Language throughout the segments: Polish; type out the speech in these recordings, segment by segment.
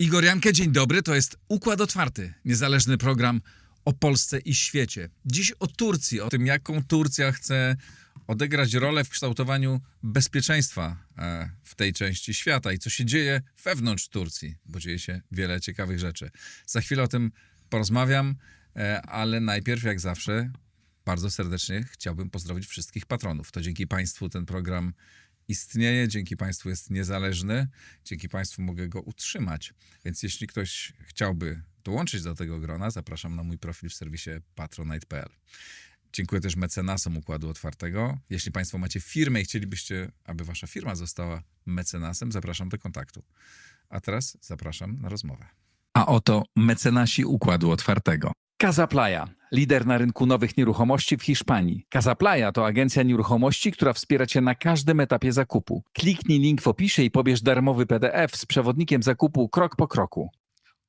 Igor Jankę, dzień dobry. To jest Układ Otwarty, niezależny program o Polsce i świecie. Dziś o Turcji, o tym, jaką Turcja chce odegrać rolę w kształtowaniu bezpieczeństwa w tej części świata i co się dzieje wewnątrz Turcji, bo dzieje się wiele ciekawych rzeczy. Za chwilę o tym porozmawiam, ale najpierw, jak zawsze, bardzo serdecznie chciałbym pozdrowić wszystkich patronów. To dzięki Państwu ten program istnieje, dzięki Państwu jest niezależny, dzięki Państwu mogę go utrzymać. Więc jeśli ktoś chciałby dołączyć do tego grona, zapraszam na mój profil w serwisie patronite.pl. Dziękuję też mecenasom Układu Otwartego. Jeśli Państwo macie firmę i chcielibyście, aby Wasza firma została mecenasem, zapraszam do kontaktu. A teraz zapraszam na rozmowę. A oto mecenasi Układu Otwartego. Casaplaya, lider na rynku nowych nieruchomości w Hiszpanii. Casaplaya to agencja nieruchomości, która wspiera Cię na każdym etapie zakupu. Kliknij link w opisie i pobierz darmowy PDF z przewodnikiem zakupu krok po kroku.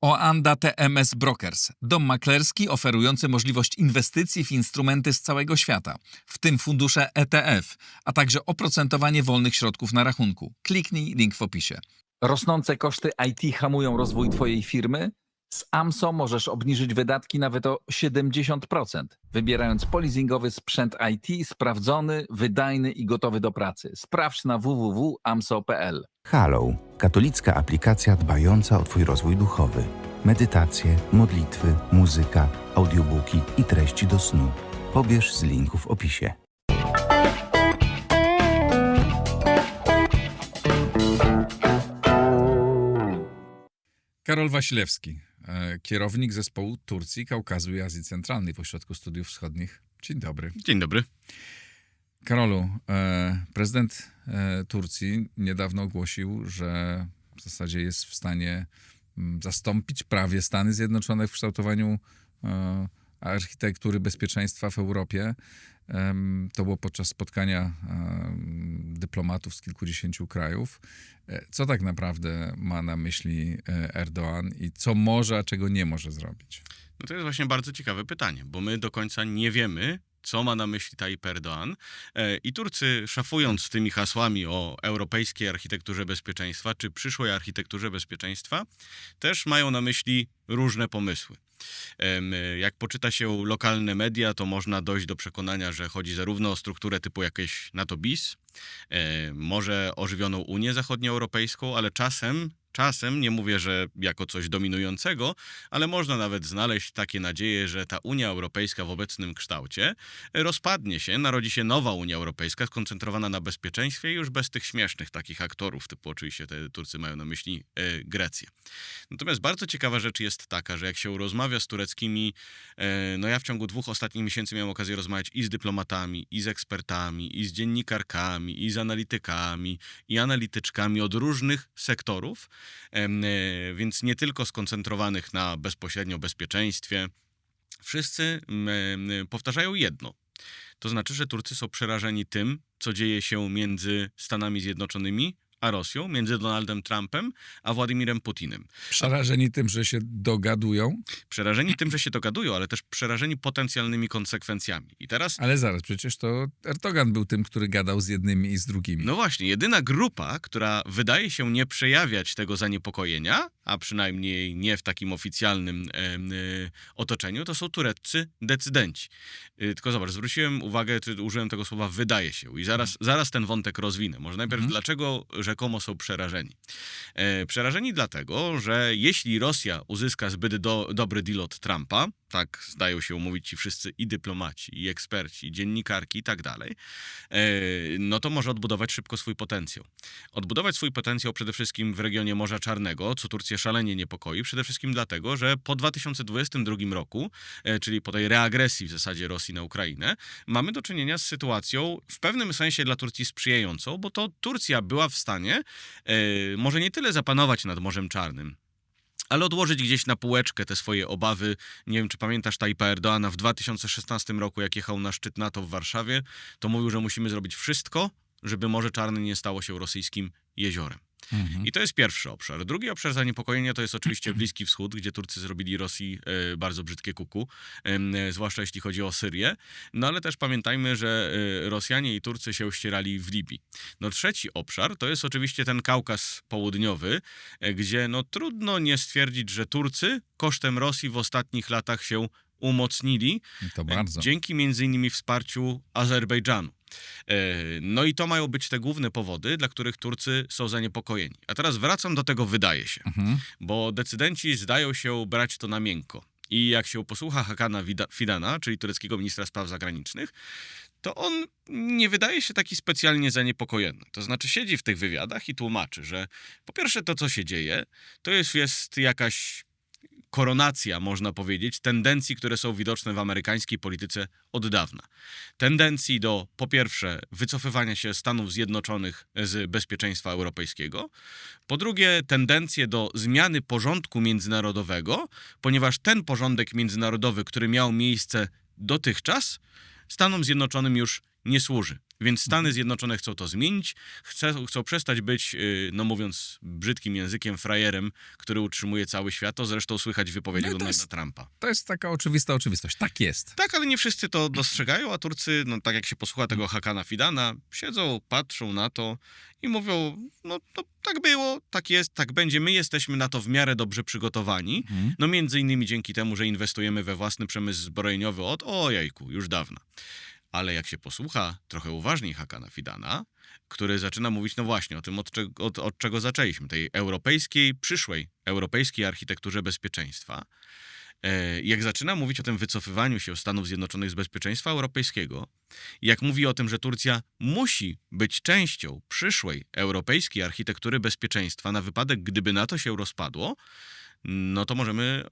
Oanda TMS Brokers, dom maklerski oferujący możliwość inwestycji w instrumenty z całego świata, w tym fundusze ETF, a także oprocentowanie wolnych środków na rachunku. Kliknij link w opisie. Rosnące koszty IT hamują rozwój Twojej firmy? Z AMSO możesz obniżyć wydatki nawet o 70%, wybierając polizingowy sprzęt IT sprawdzony, wydajny i gotowy do pracy. Sprawdź na www.amso.pl. Hallow, katolicka aplikacja dbająca o Twój rozwój duchowy. Medytacje, modlitwy, muzyka, audiobooki i treści do snu. Pobierz z linku w opisie. Karol Wasilewski, kierownik zespołu Turcji, Kaukazu i Azji Centralnej w Ośrodku Studiów Wschodnich. Dzień dobry. Dzień dobry. Karolu, prezydent Turcji niedawno ogłosił, że w zasadzie jest w stanie zastąpić prawie Stany Zjednoczone w kształtowaniu architektury bezpieczeństwa w Europie. To było podczas spotkania dyplomatów z kilkudziesięciu krajów. Co tak naprawdę ma na myśli Erdoğan i co może, a czego nie może zrobić? No to jest właśnie bardzo ciekawe pytanie, bo my do końca nie wiemy, co ma na myśli Tayyip Erdoğan. I Turcy, szafując tymi hasłami o europejskiej architekturze bezpieczeństwa, czy przyszłej architekturze bezpieczeństwa, też mają na myśli różne pomysły. Jak poczyta się lokalne media, to można dojść do przekonania, że chodzi zarówno o strukturę typu jakieś NATO bis, może ożywioną Unię Zachodnioeuropejską, ale czasem, nie mówię, że jako coś dominującego, ale można nawet znaleźć takie nadzieje, że ta Unia Europejska w obecnym kształcie rozpadnie się, narodzi się nowa Unia Europejska skoncentrowana na bezpieczeństwie i już bez tych śmiesznych takich aktorów, typu oczywiście te Turcy mają na myśli Grecję. Natomiast bardzo ciekawa rzecz jest taka, że jak się rozmawia z tureckimi, no ja w ciągu 2 ostatnich miesięcy miałem okazję rozmawiać i z dyplomatami, i z ekspertami, i z dziennikarkami, i z analitykami, i analityczkami od różnych sektorów, więc nie tylko skoncentrowanych na bezpośrednio bezpieczeństwie. Wszyscy powtarzają jedno. To znaczy, że Turcy są przerażeni tym, co dzieje się między Stanami Zjednoczonymi a Rosją, między Donaldem Trumpem a Władimirem Putinem. Przerażeni tym, że się dogadują? Przerażeni tym, że się dogadują, ale też przerażeni potencjalnymi konsekwencjami. I teraz... Ale zaraz, przecież to Erdoğan był tym, który gadał z jednymi i z drugimi. No właśnie, jedyna grupa, która wydaje się nie przejawiać tego zaniepokojenia, a przynajmniej nie w takim oficjalnym otoczeniu, to są tureccy decydenci. Tylko zobacz, zwróciłem uwagę, czy użyłem tego słowa wydaje się i zaraz ten wątek rozwinę. Może najpierw dlaczego rzekomo są przerażeni. Przerażeni dlatego, że jeśli Rosja uzyska zbyt dobry deal od Trumpa, tak zdają się umówić ci wszyscy i dyplomaci, i eksperci, i dziennikarki i tak dalej, no to może odbudować szybko swój potencjał. Odbudować swój potencjał przede wszystkim w regionie Morza Czarnego, co Turcję szalenie niepokoi, przede wszystkim dlatego, że po 2022 roku, czyli po tej reagresji w zasadzie Rosji na Ukrainę, mamy do czynienia z sytuacją w pewnym sensie dla Turcji sprzyjającą, bo to Turcja była w stanie może nie tyle zapanować nad Morzem Czarnym, ale odłożyć gdzieś na półeczkę te swoje obawy. Nie wiem, czy pamiętasz Tayyipa Erdoğana w 2016 roku, jak jechał na szczyt NATO w Warszawie, to mówił, że musimy zrobić wszystko, żeby Morze Czarne nie stało się rosyjskim jeziorem. I to jest pierwszy obszar. Drugi obszar zaniepokojenia to jest oczywiście Bliski Wschód, gdzie Turcy zrobili Rosji bardzo brzydkie kuku, zwłaszcza jeśli chodzi o Syrię. No ale też pamiętajmy, że Rosjanie i Turcy się ścierali w Libii. No trzeci obszar to jest oczywiście ten Kaukaz Południowy, gdzie no trudno nie stwierdzić, że Turcy kosztem Rosji w ostatnich latach się umocnili. To bardzo. Dzięki między innymi wsparciu Azerbejdżanu. No i to mają być te główne powody, dla których Turcy są zaniepokojeni. A teraz wracam do tego wydaje się, bo decydenci zdają się brać to na miękko. I jak się posłucha Hakana Fidana, czyli tureckiego ministra spraw zagranicznych, to on nie wydaje się taki specjalnie zaniepokojony. To znaczy siedzi w tych wywiadach i tłumaczy, że po pierwsze to, co się dzieje, to jest jakaś koronacja, można powiedzieć, tendencji, które są widoczne w amerykańskiej polityce od dawna. Tendencji do, po pierwsze, wycofywania się Stanów Zjednoczonych z bezpieczeństwa europejskiego, po drugie, tendencje do zmiany porządku międzynarodowego, ponieważ ten porządek międzynarodowy, który miał miejsce dotychczas, Stanom Zjednoczonym już nie służy. Więc Stany Zjednoczone chcą to zmienić, chcą przestać być, no mówiąc brzydkim językiem, frajerem, który utrzymuje cały świat. To zresztą słychać w wypowiedziach Donalda Trumpa. To jest taka oczywista oczywistość. Tak jest. Tak, ale nie wszyscy to dostrzegają, a Turcy, no tak jak się posłucha tego Hakana Fidana, siedzą, patrzą na to i mówią, no tak było, tak jest, tak będzie. My jesteśmy na to w miarę dobrze przygotowani. No między innymi dzięki temu, że inwestujemy we własny przemysł zbrojeniowy ojejku, już dawna. Ale jak się posłucha trochę uważniej Hakana Fidana, który zaczyna mówić, no właśnie, o tym, od czego zaczęliśmy, tej przyszłej europejskiej architekturze bezpieczeństwa, jak zaczyna mówić o tym wycofywaniu się Stanów Zjednoczonych z bezpieczeństwa europejskiego, jak mówi o tym, że Turcja musi być częścią przyszłej europejskiej architektury bezpieczeństwa na wypadek, gdyby NATO się rozpadło, no to możemy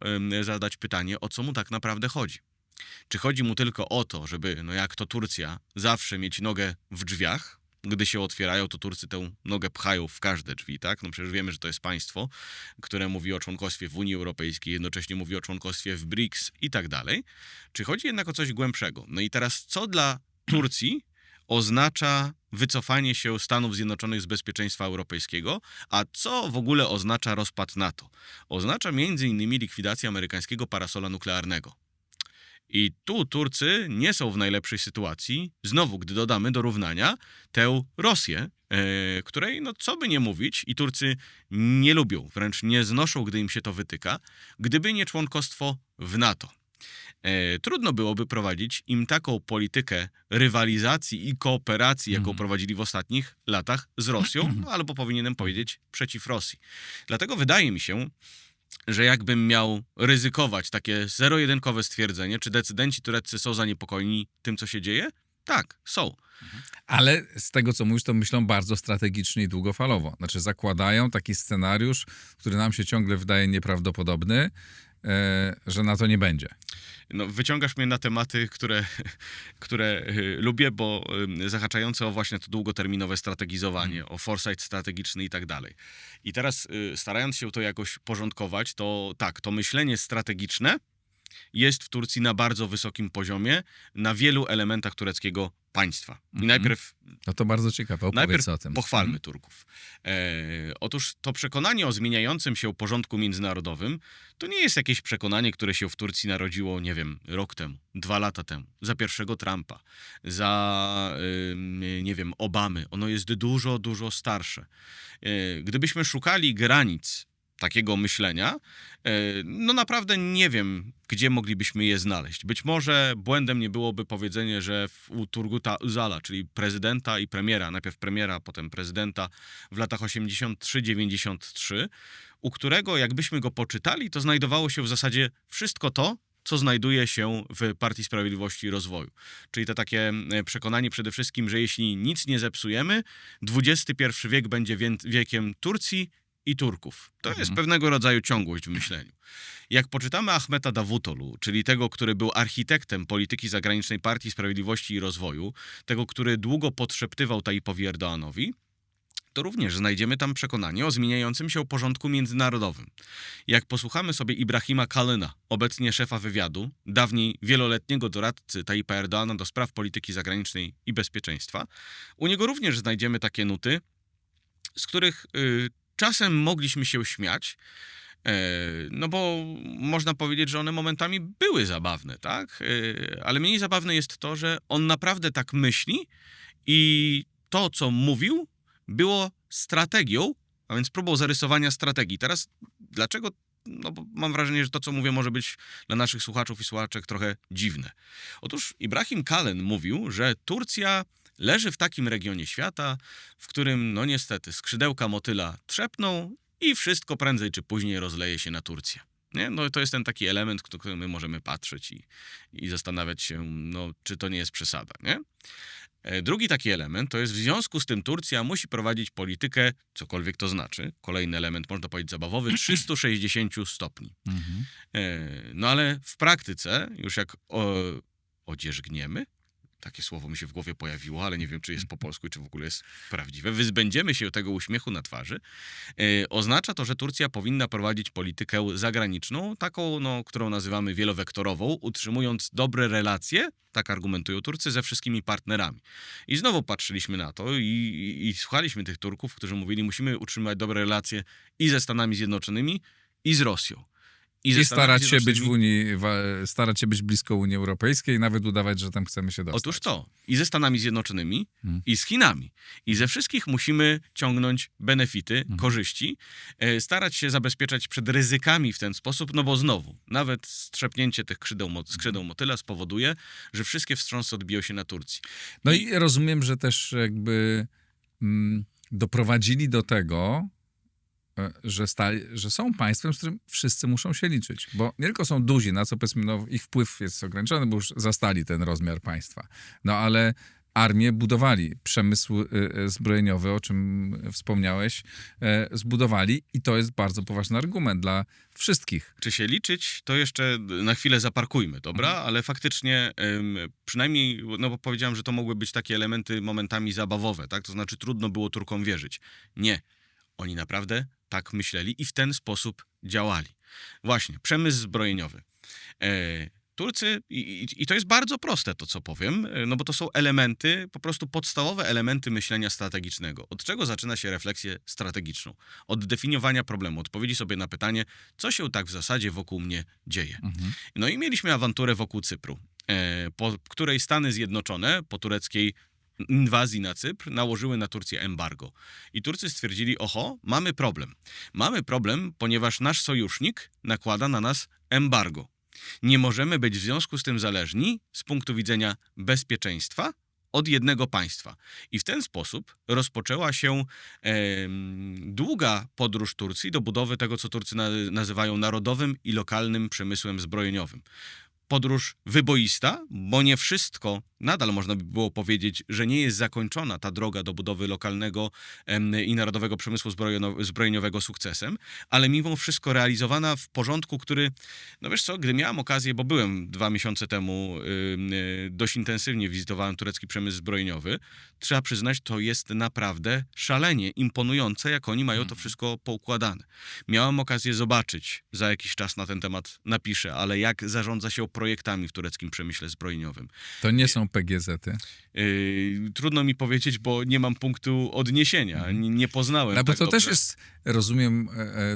zadać pytanie, o co mu tak naprawdę chodzi. Czy chodzi mu tylko o to, żeby, no jak to Turcja, zawsze mieć nogę w drzwiach? Gdy się otwierają, to Turcy tę nogę pchają w każde drzwi, tak? No przecież wiemy, że to jest państwo, które mówi o członkostwie w Unii Europejskiej, jednocześnie mówi o członkostwie w BRICS i tak dalej. Czy chodzi jednak o coś głębszego? No i teraz, co dla Turcji oznacza wycofanie się Stanów Zjednoczonych z bezpieczeństwa europejskiego, a co w ogóle oznacza rozpad NATO? Oznacza między innymi likwidację amerykańskiego parasola nuklearnego. I tu Turcy nie są w najlepszej sytuacji, znowu, gdy dodamy do równania tę Rosję, której, no co by nie mówić, i Turcy nie lubią, wręcz nie znoszą, gdy im się to wytyka, gdyby nie członkostwo w NATO. Trudno byłoby prowadzić im taką politykę rywalizacji i kooperacji, jaką prowadzili w ostatnich latach z Rosją, no, albo powinienem powiedzieć przeciw Rosji. Dlatego wydaje mi się, że jakbym miał ryzykować takie zero-jedynkowe stwierdzenie, czy decydenci tureccy są zaniepokojeni tym, co się dzieje? Tak, są. Ale z tego, co mówisz, to myślą bardzo strategicznie i długofalowo. Znaczy zakładają taki scenariusz, który nam się ciągle wydaje nieprawdopodobny, że na to nie będzie. No, wyciągasz mnie na tematy, które lubię, bo zahaczające o właśnie to długoterminowe strategizowanie, o foresight strategiczny i tak dalej. I teraz starając się to jakoś porządkować, to tak, to myślenie strategiczne jest w Turcji na bardzo wysokim poziomie, na wielu elementach tureckiego państwa. I najpierw... No to bardzo ciekawe, opowiedz o tym. Pochwalmy Turków. Otóż to przekonanie o zmieniającym się porządku międzynarodowym to nie jest jakieś przekonanie, które się w Turcji narodziło, nie wiem, rok temu, 2 lata temu, za pierwszego Trumpa, za, nie wiem, Obamy. Ono jest dużo, dużo starsze. Gdybyśmy szukali granic takiego myślenia, no naprawdę nie wiem, gdzie moglibyśmy je znaleźć. Być może błędem nie byłoby powiedzenie, że u Turguta Özala, czyli prezydenta i premiera, najpierw premiera, potem prezydenta w latach 83-93, u którego, jakbyśmy go poczytali, to znajdowało się w zasadzie wszystko to, co znajduje się w Partii Sprawiedliwości i Rozwoju. Czyli to takie przekonanie przede wszystkim, że jeśli nic nie zepsujemy, XXI wiek będzie wiekiem Turcji i Turków. To jest pewnego rodzaju ciągłość w myśleniu. Jak poczytamy Ahmeta Davutoglu, czyli tego, który był architektem polityki zagranicznej Partii Sprawiedliwości i Rozwoju, tego, który długo podszeptywał Tayyipowi Erdoğanowi, to również znajdziemy tam przekonanie o zmieniającym się porządku międzynarodowym. Jak posłuchamy sobie Ibrahima Kalina, obecnie szefa wywiadu, dawniej wieloletniego doradcy Tayyipa Erdoğana do spraw polityki zagranicznej i bezpieczeństwa, u niego również znajdziemy takie nuty, z których czasem mogliśmy się śmiać, no bo można powiedzieć, że one momentami były zabawne, tak? Ale mniej zabawne jest to, że on naprawdę tak myśli i to, co mówił, było strategią, a więc próbą zarysowania strategii. Teraz dlaczego? No bo mam wrażenie, że to, co mówię, może być dla naszych słuchaczów i słuchaczek trochę dziwne. Otóż Ibrahim Kalin mówił, że Turcja leży w takim regionie świata, w którym, no niestety, skrzydełka motyla trzepną i wszystko prędzej czy później rozleje się na Turcję. Nie? No to jest ten taki element, który my możemy patrzeć i zastanawiać się, no, czy to nie jest przesada, nie? Drugi taki element to jest w związku z tym Turcja musi prowadzić politykę, cokolwiek to znaczy, kolejny element, można powiedzieć zabawowy, 360 stopni. No ale w praktyce, już jak odzierzgniemy, takie słowo mi się w głowie pojawiło, ale nie wiem, czy jest po polsku i czy w ogóle jest prawdziwe, wyzbędziemy się tego uśmiechu na twarzy, oznacza to, że Turcja powinna prowadzić politykę zagraniczną, taką, no, którą nazywamy wielowektorową, utrzymując dobre relacje, tak argumentują Turcy, ze wszystkimi partnerami. I znowu patrzyliśmy na to i słuchaliśmy tych Turków, którzy mówili, musimy utrzymywać dobre relacje i ze Stanami Zjednoczonymi, i z Rosją. I starać się być w Unii, starać się być blisko Unii Europejskiej i nawet udawać, że tam chcemy się dostać. Otóż to. I ze Stanami Zjednoczonymi, i z Chinami. I ze wszystkich musimy ciągnąć benefity, korzyści, starać się zabezpieczać przed ryzykami w ten sposób, no bo znowu, nawet strzepnięcie tych skrzydeł motyla spowoduje, że wszystkie wstrząsy odbiją się na Turcji. No i rozumiem, że też jakby doprowadzili do tego, że są państwem, z którym wszyscy muszą się liczyć. Bo nie tylko są duzi, na co powiedzmy, no, ich wpływ jest ograniczony, bo już zastali ten rozmiar państwa. No ale armię budowali, przemysł zbrojeniowy, o czym wspomniałeś, zbudowali i to jest bardzo poważny argument dla wszystkich. Czy się liczyć, to jeszcze na chwilę zaparkujmy, dobra? Ale faktycznie przynajmniej, no bo powiedziałem, że to mogły być takie elementy momentami zabawowe, tak? To znaczy trudno było Turkom wierzyć. Nie. Oni naprawdę tak myśleli i w ten sposób działali. Właśnie, przemysł zbrojeniowy. Turcy, i to jest bardzo proste to, co powiem, no bo to są elementy, po prostu podstawowe elementy myślenia strategicznego. Od czego zaczyna się refleksję strategiczną? Od definiowania problemu, odpowiedzi sobie na pytanie, co się tak w zasadzie wokół mnie dzieje. No i mieliśmy awanturę wokół Cypru, po której Stany Zjednoczone, po tureckiej inwazji na Cypr, nałożyły na Turcję embargo. I Turcy stwierdzili, oho, mamy problem. Mamy problem, ponieważ nasz sojusznik nakłada na nas embargo. Nie możemy być w związku z tym zależni z punktu widzenia bezpieczeństwa od jednego państwa. I w ten sposób rozpoczęła się długa podróż Turcji do budowy tego, co Turcy nazywają narodowym i lokalnym przemysłem zbrojeniowym. Podróż wyboista, bo nie wszystko, nadal można by było powiedzieć, że nie jest zakończona ta droga do budowy lokalnego i narodowego przemysłu zbrojeniowego sukcesem, ale mimo wszystko realizowana w porządku, który, no wiesz co, gdy miałem okazję, bo byłem 2 miesiące temu, dość intensywnie wizytowałem turecki przemysł zbrojeniowy, trzeba przyznać, to jest naprawdę szalenie imponujące, jak oni mają to wszystko poukładane. Miałem okazję zobaczyć, za jakiś czas na ten temat napiszę, ale jak zarządza się projektami w tureckim przemyśle zbrojeniowym. To nie są PGZ-y. Trudno mi powiedzieć, bo nie mam punktu odniesienia. Nie poznałem No bo tak to dobrze. też jest, rozumiem,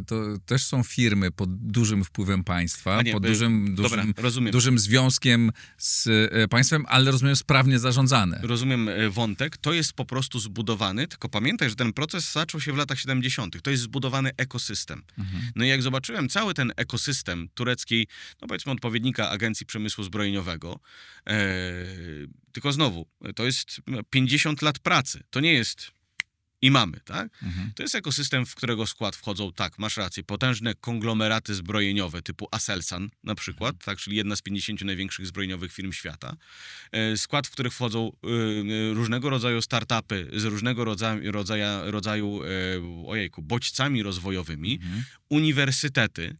to też są firmy pod dużym wpływem państwa, pod dużym związkiem z państwem, ale rozumiem sprawnie zarządzane. Rozumiem wątek. To jest po prostu zbudowany, tylko pamiętaj, że ten proces zaczął się w latach 70. To jest zbudowany ekosystem. No i jak zobaczyłem cały ten ekosystem tureckiej, no powiedzmy odpowiednika Agencji Przemysłu Zbrojeniowego, tylko znowu, to jest 50 lat pracy. To nie jest i mamy, tak? To jest ekosystem, w którego skład wchodzą, tak, masz rację, potężne konglomeraty zbrojeniowe typu Aselsan na przykład, tak, czyli jedna z 50 największych zbrojeniowych firm świata. Skład, w których wchodzą różnego rodzaju startupy z różnego rodzaju bodźcami rozwojowymi, uniwersytety,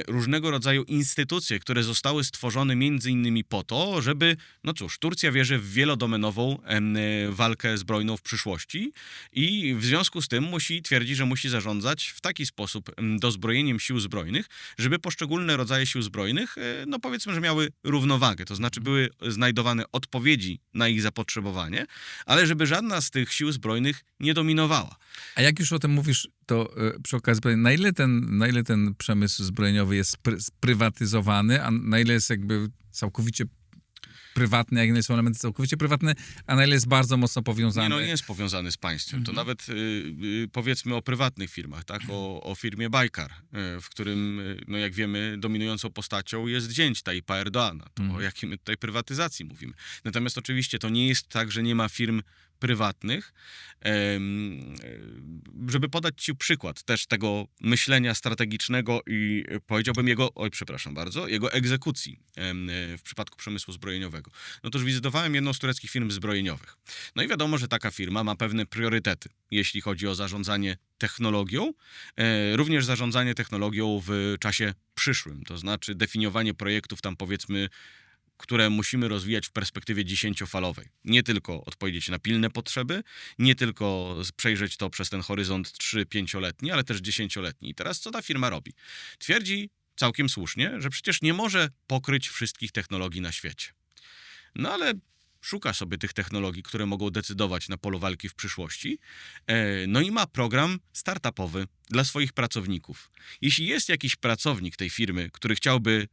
różnego rodzaju instytucje, które zostały stworzone między innymi po to, żeby, no cóż, Turcja wierzy w wielodomenową walkę zbrojną w przyszłości i w związku z tym twierdzi, że musi zarządzać w taki sposób dozbrojeniem sił zbrojnych, żeby poszczególne rodzaje sił zbrojnych, no powiedzmy, że miały równowagę, to znaczy były znajdowane odpowiedzi na ich zapotrzebowanie, ale żeby żadna z tych sił zbrojnych nie dominowała. A jak już o tym mówisz, to przy okazji powiem, na ile ten przemysł zbrojeniowy jest sprywatyzowany, a na ile jest jakby całkowicie prywatny, jak nie są elementy całkowicie prywatne, a na ile jest bardzo mocno powiązany. Nie jest powiązany z państwem. To nawet powiedzmy o prywatnych firmach, tak? O firmie Baykar, w którym, no jak wiemy, dominującą postacią jest zięć Tayyipa Erdoğana. To o jakiej my tutaj prywatyzacji mówimy. Natomiast oczywiście to nie jest tak, że nie ma firm prywatnych. Żeby podać ci przykład też tego myślenia strategicznego i powiedziałbym jego egzekucji w przypadku przemysłu zbrojeniowego. No toż wizytowałem jedną z tureckich firm zbrojeniowych. No i wiadomo, że taka firma ma pewne priorytety, jeśli chodzi o zarządzanie technologią, również zarządzanie technologią w czasie przyszłym, to znaczy definiowanie projektów tam powiedzmy, które musimy rozwijać w perspektywie 10-falowej. Nie tylko odpowiedzieć na pilne potrzeby, nie tylko przejrzeć to przez ten horyzont 3-5-letni, ale też 10-letni. I teraz co ta firma robi? Twierdzi całkiem słusznie, że przecież nie może pokryć wszystkich technologii na świecie. No ale szuka sobie tych technologii, które mogą decydować na polu walki w przyszłości. No i ma program startupowy dla swoich pracowników. Jeśli jest jakiś pracownik tej firmy, który chciałby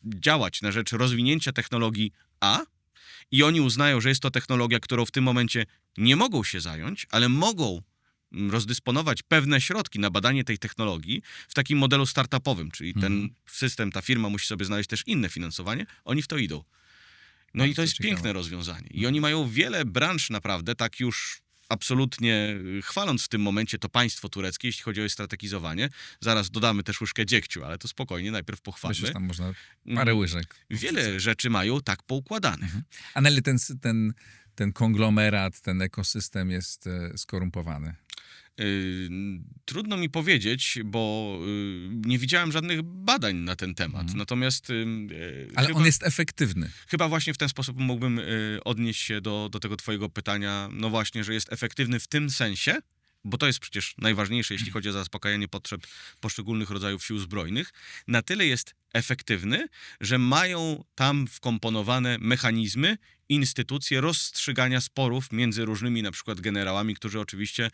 działać na rzecz rozwinięcia technologii A i oni uznają, że jest to technologia, którą w tym momencie nie mogą się zająć, ale mogą rozdysponować pewne środki na badanie tej technologii w takim modelu startupowym, czyli ten system, ta firma musi sobie znaleźć też inne finansowanie, oni w to idą. No i to jest piękne rozwiązanie. I oni mają wiele branż naprawdę, tak już absolutnie chwaląc w tym momencie to państwo tureckie, jeśli chodzi o strategizowanie. Zaraz dodamy też łyżkę dziegciu, ale to spokojnie, najpierw pochwalmy. Myślę, że tam można parę łyżek. Wiele rzeczy mają tak poukładanych. A na ile ten konglomerat, ten ekosystem jest skorumpowany? Trudno mi powiedzieć, bo nie widziałem żadnych badań na ten temat. Natomiast ale on jest efektywny. Chyba właśnie w ten sposób mógłbym odnieść się do tego twojego pytania. No właśnie, że jest efektywny w tym sensie, bo to jest przecież najważniejsze, jeśli chodzi o zaspokajanie potrzeb poszczególnych rodzajów sił zbrojnych. Na tyle jest efektywny, że mają tam wkomponowane mechanizmy, instytucje rozstrzygania sporów między różnymi na przykład generałami, którzy oczywiście,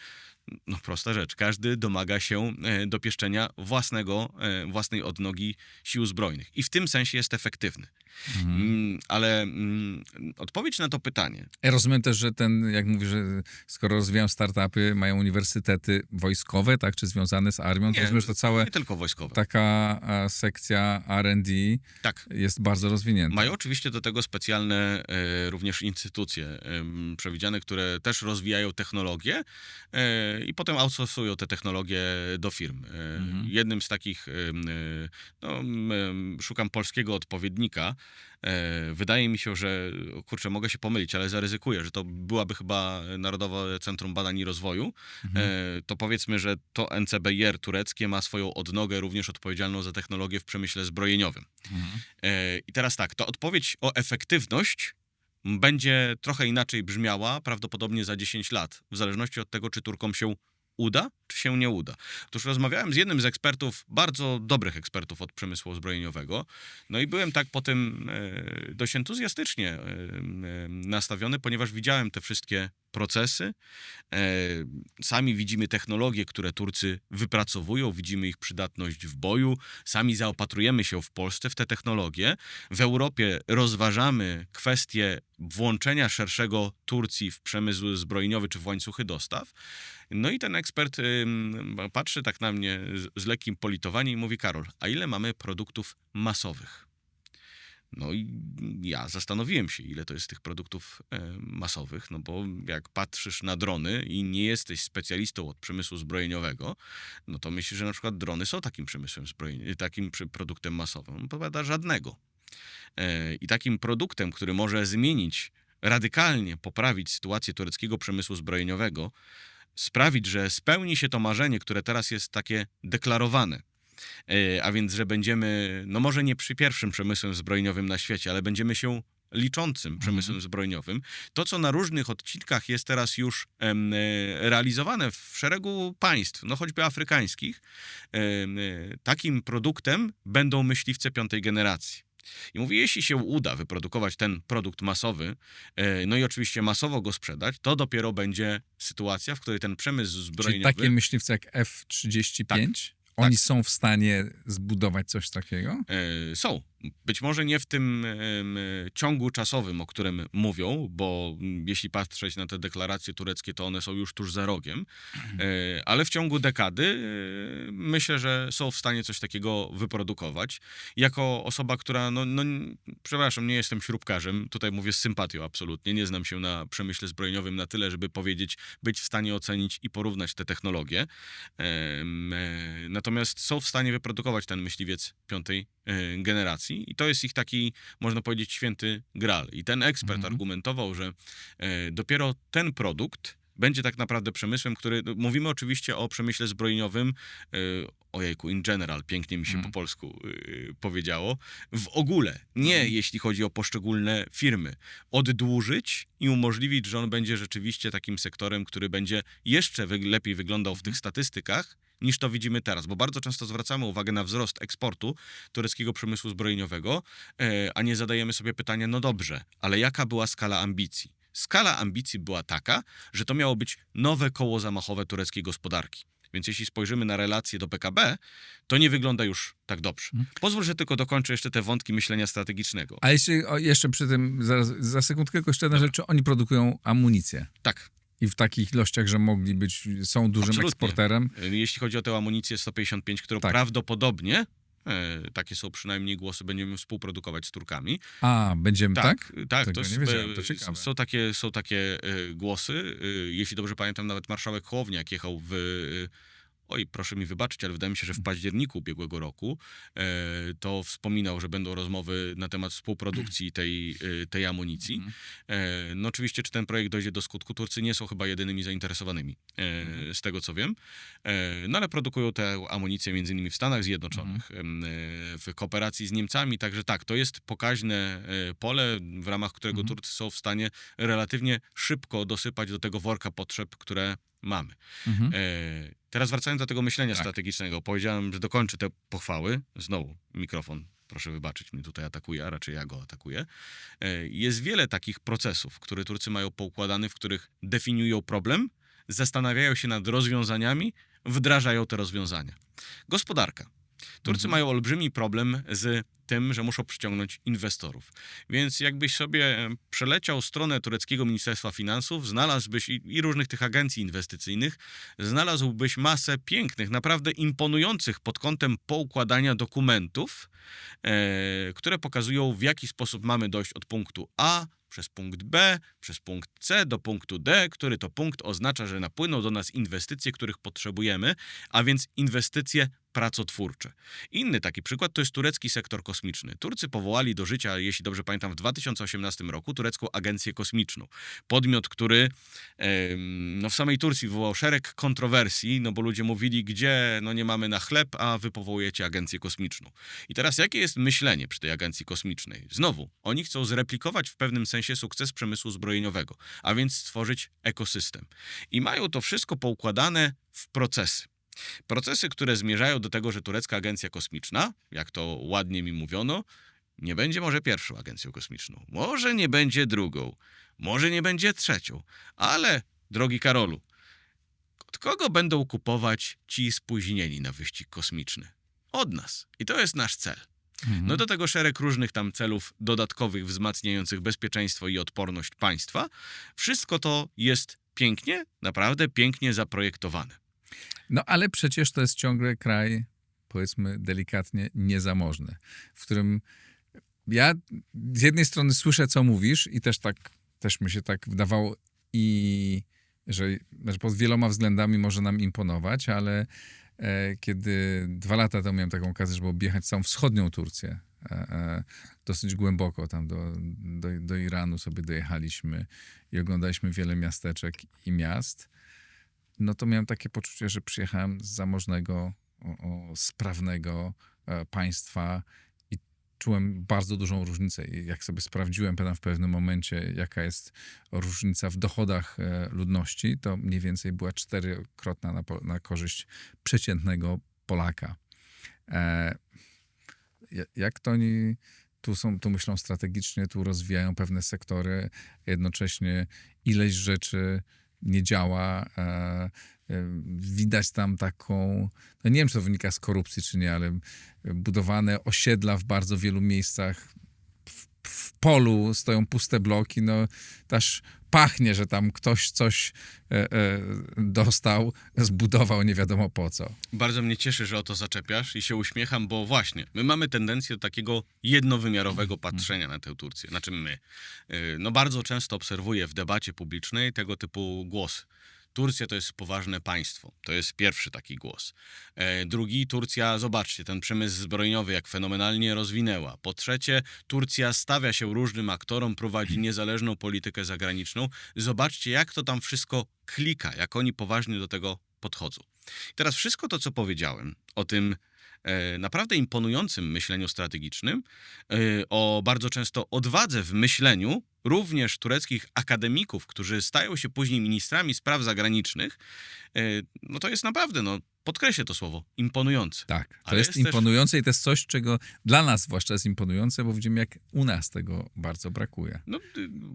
no prosta rzecz, każdy domaga się dopieszczenia własnej odnogi sił zbrojnych. I w tym sensie jest efektywny. Ale odpowiedź na to pytanie. Ja rozumiem też, że jak mówisz, że skoro rozwijają startupy, mają uniwersytety wojskowe, tak, czy związane z armią, to rozumiem, że to całe nie tylko wojskowe. Taka sekcja R&D tak. jest bardzo rozwinięta. Mają oczywiście do tego specjalne również instytucje przewidziane, które też rozwijają technologie i potem outsourcują te technologie do firm. Jednym z takich, szukam polskiego odpowiednika, wydaje mi się, że, kurczę, mogę się pomylić, ale zaryzykuję, że to byłaby chyba Narodowe Centrum Badań i Rozwoju. To powiedzmy, że to NCBR tureckie ma swoją odnogę również odpowiedzialną za technologię w przemyśle zbrojeniowym. I teraz tak, to odpowiedź o efektywność będzie trochę inaczej brzmiała prawdopodobnie za 10 lat, w zależności od tego, czy Turkom się uda, czy się nie uda. Otóż rozmawiałem z jednym z ekspertów, bardzo dobrych ekspertów od przemysłu zbrojeniowego, no i byłem tak potem dość entuzjastycznie nastawiony, ponieważ widziałem te wszystkie procesy. Sami widzimy technologie, które Turcy wypracowują, widzimy ich przydatność w boju, sami zaopatrujemy się w Polsce w te technologie. W Europie rozważamy kwestię włączenia szerszego Turcji w przemysł zbrojeniowy czy w łańcuchy dostaw. No i ten ekspert patrzy tak na mnie z lekkim politowaniem i mówi: Karol, a ile mamy produktów masowych? No i ja zastanowiłem się, ile to jest tych produktów masowych, no bo jak patrzysz na drony i nie jesteś specjalistą od przemysłu zbrojeniowego, no to myślisz, że na przykład drony są takim przemysłem takim produktem masowym. No powiada, żadnego. I takim produktem, który może zmienić, radykalnie poprawić sytuację tureckiego przemysłu zbrojeniowego, sprawić, że spełni się to marzenie, które teraz jest takie deklarowane, a więc, że będziemy, no może nie przy pierwszym przemysłem zbrojeniowym na świecie, ale będziemy się liczącym przemysłem zbrojeniowym. To, co na różnych odcinkach jest teraz już realizowane w szeregu państw, no choćby afrykańskich, takim produktem będą myśliwce 5. generacji. I mówi, jeśli się uda wyprodukować ten produkt masowy, no i oczywiście masowo go sprzedać, to dopiero będzie sytuacja, w której ten przemysł Czyli zbrojeniowy... takie myśliwce jak F-35, oni są w stanie zbudować coś takiego? Są. Być może nie w tym ciągu czasowym, o którym mówią, bo jeśli patrzeć na te deklaracje tureckie, to one są już tuż za rogiem, ale w ciągu dekady myślę, że są w stanie coś takiego wyprodukować. Jako osoba, która, przepraszam, nie jestem śrubkarzem, tutaj mówię z sympatią absolutnie, nie znam się na przemyśle zbrojeniowym na tyle, żeby powiedzieć, być w stanie ocenić i porównać te technologie. Natomiast są w stanie wyprodukować ten myśliwiec piątej generacji i to jest ich taki, można powiedzieć, święty graal. I ten ekspert argumentował, że dopiero ten produkt będzie tak naprawdę przemysłem, który... Mówimy oczywiście o przemyśle zbrojeniowym, ojejku, in general, pięknie mi się po polsku powiedziało, w ogóle, nie jeśli chodzi o poszczególne firmy. Oddłużyć i umożliwić, że on będzie rzeczywiście takim sektorem, który będzie jeszcze lepiej wyglądał w tych statystykach, niż to widzimy teraz, bo bardzo często zwracamy uwagę na wzrost eksportu tureckiego przemysłu zbrojeniowego, a nie zadajemy sobie pytania, no dobrze, ale jaka była skala ambicji? Skala ambicji była taka, że to miało być nowe koło zamachowe tureckiej gospodarki. Więc jeśli spojrzymy na relacje do PKB, to nie wygląda już tak dobrze. Pozwól, że tylko dokończę jeszcze te wątki myślenia strategicznego. A jeszcze przy tym, za sekundkę tylko jeszcze jedna rzecz, czy oni produkują amunicję? Tak. I w takich ilościach, że mogli być, są dużym Absolutnie. eksporterem? Jeśli chodzi o tę amunicję 155, którą prawdopodobnie, takie są przynajmniej głosy, będziemy współprodukować z Turkami. A, będziemy, tak? Tak, Tego nie wiedziałem, to ciekawe. Są takie głosy. Jeśli dobrze pamiętam, nawet marszałek Hołowniak jechał oj, proszę mi wybaczyć, ale wydaje mi się, że w październiku ubiegłego roku to wspominał, że będą rozmowy na temat współprodukcji tej amunicji. No oczywiście, czy ten projekt dojdzie do skutku, Turcy nie są chyba jedynymi zainteresowanymi, z tego co wiem, no ale produkują tę amunicję między innymi w Stanach Zjednoczonych, w kooperacji z Niemcami, także tak, to jest pokaźne pole, w ramach którego Turcy są w stanie relatywnie szybko dosypać do tego worka potrzeb, które mamy. Teraz wracając do tego myślenia strategicznego, powiedziałem, że dokończę te pochwały. Znowu mikrofon, proszę wybaczyć, mnie tutaj atakuje, a raczej ja go atakuję. Jest wiele takich procesów, które Turcy mają poukładane, w których definiują problem, zastanawiają się nad rozwiązaniami, wdrażają te rozwiązania. Gospodarka. Turcy mają olbrzymi problem z tym, że muszą przyciągnąć inwestorów. Więc jakbyś sobie przeleciał stronę tureckiego Ministerstwa Finansów, znalazłbyś i różnych tych agencji inwestycyjnych, znalazłbyś masę pięknych, naprawdę imponujących pod kątem poukładania dokumentów, które pokazują, w jaki sposób mamy dojść od punktu A przez punkt B, przez punkt C do punktu D, który to punkt oznacza, że napłyną do nas inwestycje, których potrzebujemy, a więc inwestycje pracotwórcze. Inny taki przykład to jest turecki sektor kosmiczny. Turcy powołali do życia, jeśli dobrze pamiętam, w 2018 roku turecką agencję kosmiczną. Podmiot, który w samej Turcji wywołał szereg kontrowersji, no bo ludzie mówili, gdzie nie mamy na chleb, a wy powołujecie agencję kosmiczną. I teraz jakie jest myślenie przy tej agencji kosmicznej? Znowu, oni chcą zreplikować w pewnym sensie sukces przemysłu zbrojeniowego, a więc stworzyć ekosystem. I mają to wszystko poukładane w procesy. Procesy, które zmierzają do tego, że turecka agencja kosmiczna, jak to ładnie mi mówiono, nie będzie może pierwszą agencją kosmiczną, może nie będzie drugą, może nie będzie trzecią, ale, drogi Karolu, od kogo będą kupować ci spóźnieni na wyścig kosmiczny? Od nas. I to jest nasz cel. No do tego szereg różnych tam celów dodatkowych, wzmacniających bezpieczeństwo i odporność państwa. Wszystko to jest pięknie, naprawdę pięknie zaprojektowane. No ale przecież to jest ciągle kraj, powiedzmy delikatnie, niezamożny, w którym ja z jednej strony słyszę, co mówisz i też mi się tak wydawało że pod wieloma względami może nam imponować, ale kiedy 2 lata temu miałem taką okazję, żeby objechać całą wschodnią Turcję, dosyć głęboko tam do Iranu sobie dojechaliśmy i oglądaliśmy wiele miasteczek i miast, no to miałem takie poczucie, że przyjechałem z zamożnego, sprawnego państwa i czułem bardzo dużą różnicę. I jak sobie sprawdziłem w pewnym momencie, jaka jest różnica w dochodach ludności, to mniej więcej była 4-krotna na korzyść przeciętnego Polaka. Jak to oni tu myślą strategicznie, tu rozwijają pewne sektory, jednocześnie ileś rzeczy nie działa. Widać tam taką, no nie wiem, czy to wynika z korupcji, czy nie, ale budowane osiedla w bardzo wielu miejscach. W polu stoją puste bloki, no też pachnie, że tam ktoś coś dostał, zbudował nie wiadomo po co. Bardzo mnie cieszy, że o to zaczepiasz i się uśmiecham, bo właśnie, my mamy tendencję do takiego jednowymiarowego patrzenia na tę Turcję. Znaczy my. No bardzo często obserwuję w debacie publicznej tego typu głosy. Turcja to jest poważne państwo. To jest pierwszy taki głos. Drugi, Turcja, zobaczcie, ten przemysł zbrojeniowy jak fenomenalnie rozwinęła. Po trzecie, Turcja stawia się różnym aktorom, prowadzi niezależną politykę zagraniczną. Zobaczcie, jak to tam wszystko klika, jak oni poważnie do tego podchodzą. Teraz wszystko to, co powiedziałem o tym naprawdę imponującym myśleniu strategicznym, o bardzo często odwadze w myśleniu, również tureckich akademików, którzy stają się później ministrami spraw zagranicznych, no to jest naprawdę, no podkreślę to słowo, imponujące. Tak, to Ale jest jest też- imponujące i to jest coś, czego dla nas zwłaszcza jest imponujące, bo widzimy, jak u nas tego bardzo brakuje. No,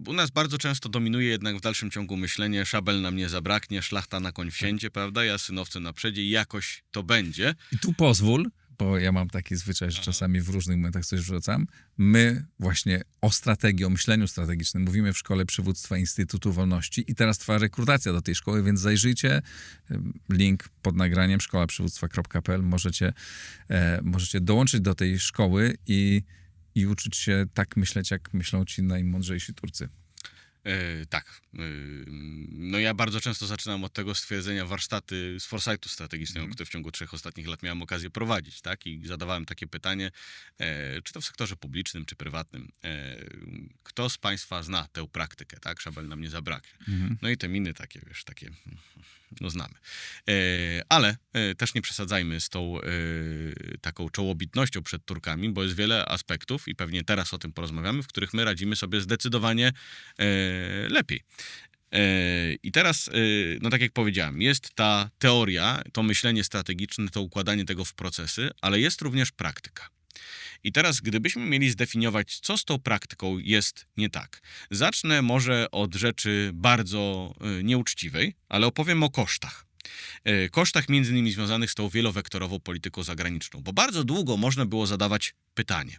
u nas bardzo często dominuje jednak w dalszym ciągu myślenie, szabel nam nie zabraknie, szlachta na koń wsiędzie, prawda, ja synowce na przedzie i jakoś to będzie. I tu pozwól, bo ja mam taki zwyczaj, że czasami w różnych momentach coś wrzucam. My właśnie o strategii, o myśleniu strategicznym mówimy w Szkole Przywództwa Instytutu Wolności i teraz trwa rekrutacja do tej szkoły, więc zajrzyjcie. Link pod nagraniem szkolaprzywództwa.pl. Możecie dołączyć do tej szkoły i uczyć się tak myśleć, jak myślą ci najmądrzejsi Turcy. Tak. No ja bardzo często zaczynam od tego stwierdzenia warsztaty z foresightu strategicznego, które w ciągu 3 ostatnich lat miałem okazję prowadzić, tak? I zadawałem takie pytanie, czy to w sektorze publicznym, czy prywatnym, kto z Państwa zna tę praktykę, tak? Szabel nam nie zabraknie. No i te miny takie, wiesz, takie, no znamy. Ale też nie przesadzajmy z tą taką czołobitnością przed Turkami, bo jest wiele aspektów i pewnie teraz o tym porozmawiamy, w których my radzimy sobie zdecydowanie lepiej. I teraz, no tak jak powiedziałem, jest ta teoria, to myślenie strategiczne, to układanie tego w procesy, ale jest również praktyka. I teraz, gdybyśmy mieli zdefiniować, co z tą praktyką jest nie tak. Zacznę może od rzeczy bardzo nieuczciwej, ale opowiem o kosztach. Kosztach między innymi związanych z tą wielowektorową polityką zagraniczną, bo bardzo długo można było zadawać pytanie,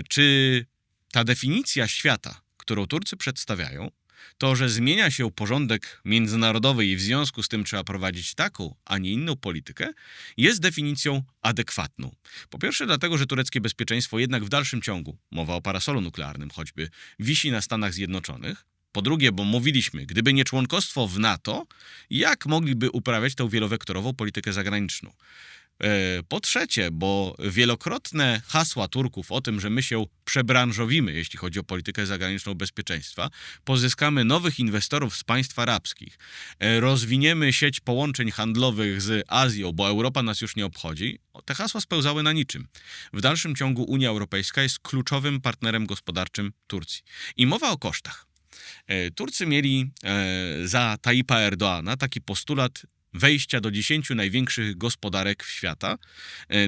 czy ta definicja świata, którą Turcy przedstawiają, to, że zmienia się porządek międzynarodowy i w związku z tym trzeba prowadzić taką, a nie inną politykę, jest definicją adekwatną. Po pierwsze dlatego, że tureckie bezpieczeństwo jednak w dalszym ciągu, mowa o parasolu nuklearnym choćby, wisi na Stanach Zjednoczonych. Po drugie, bo mówiliśmy, gdyby nie członkostwo w NATO, jak mogliby uprawiać tę wielowektorową politykę zagraniczną? Po trzecie, bo wielokrotne hasła Turków o tym, że my się przebranżowimy, jeśli chodzi o politykę zagraniczną bezpieczeństwa, pozyskamy nowych inwestorów z państw arabskich, rozwiniemy sieć połączeń handlowych z Azją, bo Europa nas już nie obchodzi, te hasła spełzały na niczym. W dalszym ciągu Unia Europejska jest kluczowym partnerem gospodarczym Turcji. I mowa o kosztach. Turcy mieli za Tayyipa Erdoğana taki postulat wejścia do 10 największych gospodarek świata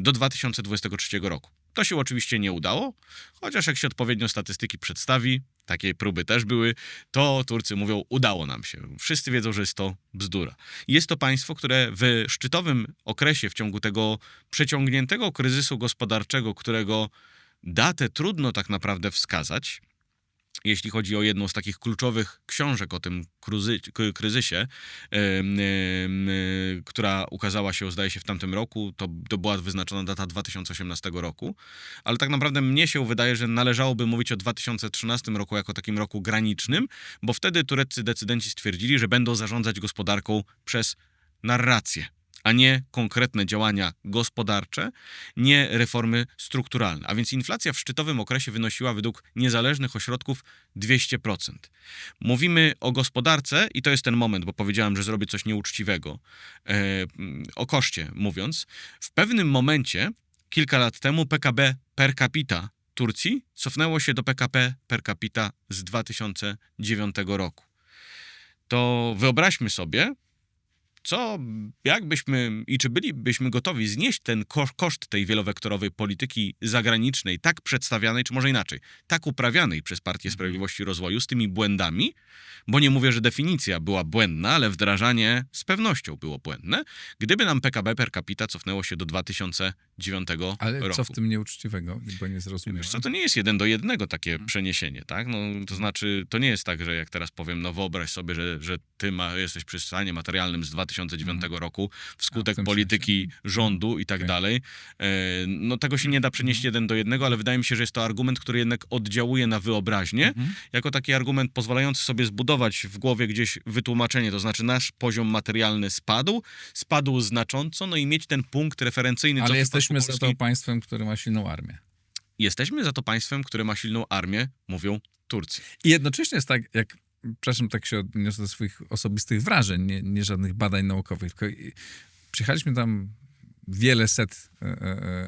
do 2023 roku. To się oczywiście nie udało, chociaż jak się odpowiednio statystyki przedstawi, takie próby też były, to Turcy mówią, udało nam się. Wszyscy wiedzą, że jest to bzdura. Jest to państwo, które w szczytowym okresie, w ciągu tego przeciągniętego kryzysu gospodarczego, którego datę trudno tak naprawdę wskazać, jeśli chodzi o jedną z takich kluczowych książek o tym kryzysie, która ukazała się, zdaje się, w tamtym roku, to była wyznaczona data 2018 roku, ale tak naprawdę mnie się wydaje, że należałoby mówić o 2013 roku jako takim roku granicznym, bo wtedy tureccy decydenci stwierdzili, że będą zarządzać gospodarką przez narrację, a nie konkretne działania gospodarcze, nie reformy strukturalne. A więc inflacja w szczytowym okresie wynosiła według niezależnych ośrodków 200%. Mówimy o gospodarce i to jest ten moment, bo powiedziałem, że zrobię coś nieuczciwego. O koszcie mówiąc, w pewnym momencie, kilka lat temu, PKB per capita Turcji cofnęło się do PKB per capita z 2009 roku. To wyobraźmy sobie, czy bylibyśmy gotowi znieść ten koszt tej wielowektorowej polityki zagranicznej, tak przedstawianej, czy może inaczej, tak uprawianej przez Partię Sprawiedliwości i Rozwoju z tymi błędami, bo nie mówię, że definicja była błędna, ale wdrażanie z pewnością było błędne, gdyby nam PKB per capita cofnęło się do 2009 Ale roku. co w tym nieuczciwego, bo nie zrozumiałem. Wiesz co, to nie jest 1:1 takie przeniesienie, tak? No, to znaczy, to nie jest tak, że jak teraz powiem, no wyobraź sobie, że ty jesteś przy stanie materialnym z 2009 roku wskutek w tym polityki rządu i tak Okej. dalej. No tego się nie da przenieść 1:1, ale wydaje mi się, że jest to argument, który jednak oddziałuje na wyobraźnię, jako taki argument pozwalający sobie zbudować w głowie gdzieś wytłumaczenie, to znaczy nasz poziom materialny spadł znacząco, no i mieć ten punkt referencyjny. co Ale w jesteśmy przypadku za to Polski- państwem, które ma silną armię. Jesteśmy za to państwem, które ma silną armię, mówią Turcy. I jednocześnie jest tak, jak, przepraszam, tak się odniosę do swoich osobistych wrażeń, nie żadnych badań naukowych, tylko przyjechaliśmy tam wiele set,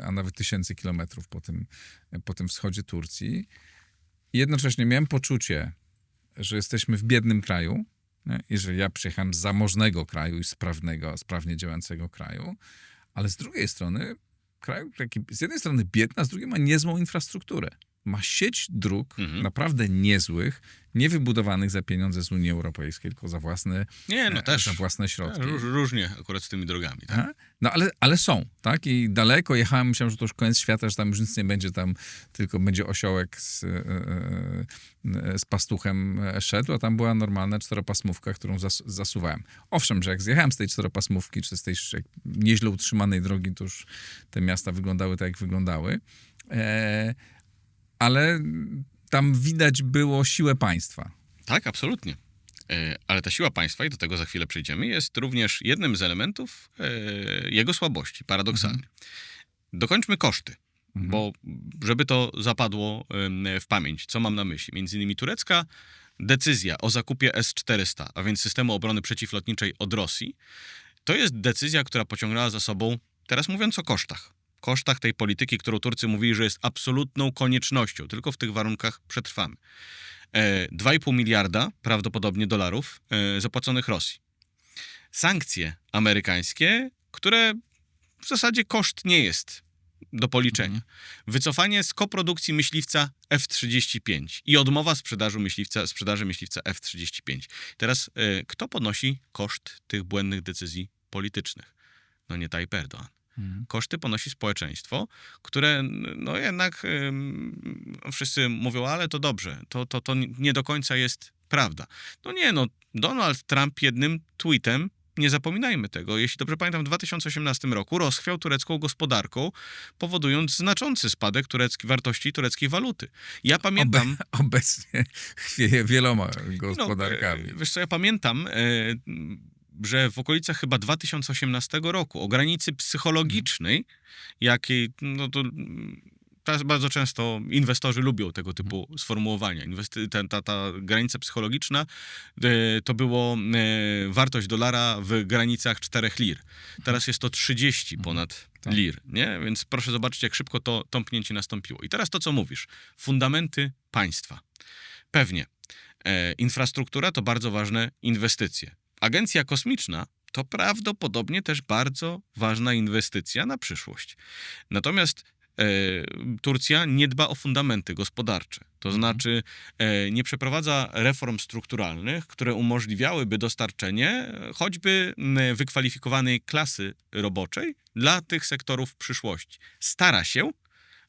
a nawet tysięcy kilometrów po tym wschodzie Turcji i jednocześnie miałem poczucie, że jesteśmy w biednym kraju, nie? I że ja przyjechałem z zamożnego kraju i sprawnie działającego kraju, ale z drugiej strony kraju taki z jednej strony biedny, a z drugiej ma niezłą infrastrukturę. Ma sieć dróg naprawdę niezłych, niewybudowanych za pieniądze z Unii Europejskiej, tylko za własne, Nie, no też. za własne środki. Różnie akurat z tymi drogami. Tak? Aha. No ale są, tak? I daleko jechałem, myślałem, że to już koniec świata, że tam już nic nie będzie, tam tylko będzie osiołek z pastuchem szedł, a tam była normalna czteropasmówka, którą zasuwałem. Owszem, że jak zjechałem z tej czteropasmówki, czy z tej nieźle utrzymanej drogi, to już te miasta wyglądały tak, jak wyglądały. Ale tam widać było siłę państwa. Tak, absolutnie. Ale ta siła państwa, i do tego za chwilę przejdziemy, jest również jednym z elementów jego słabości, paradoksalnie. Dokończmy koszty, bo żeby to zapadło w pamięć, co mam na myśli. Między innymi turecka decyzja o zakupie S-400, a więc systemu obrony przeciwlotniczej od Rosji, to jest decyzja, która pociągnęła za sobą, teraz mówiąc o kosztach tej polityki, którą Turcy mówili, że jest absolutną koniecznością, tylko w tych warunkach przetrwamy. 2,5 miliarda prawdopodobnie dolarów zapłaconych Rosji. Sankcje amerykańskie, które w zasadzie koszt nie jest do policzenia. Wycofanie z koprodukcji myśliwca F-35 i odmowa sprzedaży myśliwca F-35. Teraz kto ponosi koszt tych błędnych decyzji politycznych? No nie Tayyip Erdoğan. Koszty ponosi społeczeństwo, które no jednak wszyscy mówią, ale to dobrze, to nie do końca jest prawda. No nie, no Donald Trump jednym tweetem, nie zapominajmy tego, jeśli dobrze pamiętam, w 2018 roku rozchwiał turecką gospodarką, powodując znaczący spadek wartości tureckiej waluty. Ja pamiętam... Obecnie chwieje wieloma gospodarkami. No, wiesz co, ja pamiętam... że w okolicach chyba 2018 roku o granicy psychologicznej, jakiej, no to teraz bardzo często inwestorzy lubią tego typu sformułowania. Ta granica psychologiczna to było wartość dolara w granicach 4 lir. Teraz jest to 30 ponad lir, nie? Więc proszę zobaczyć, jak szybko to tąpnięcie nastąpiło. I teraz to, co mówisz. Fundamenty państwa. Pewnie. Infrastruktura to bardzo ważne inwestycje. Agencja kosmiczna to prawdopodobnie też bardzo ważna inwestycja na przyszłość. Natomiast Turcja nie dba o fundamenty gospodarcze. To znaczy nie przeprowadza reform strukturalnych, które umożliwiałyby dostarczenie choćby wykwalifikowanej klasy roboczej dla tych sektorów przyszłości. Stara się,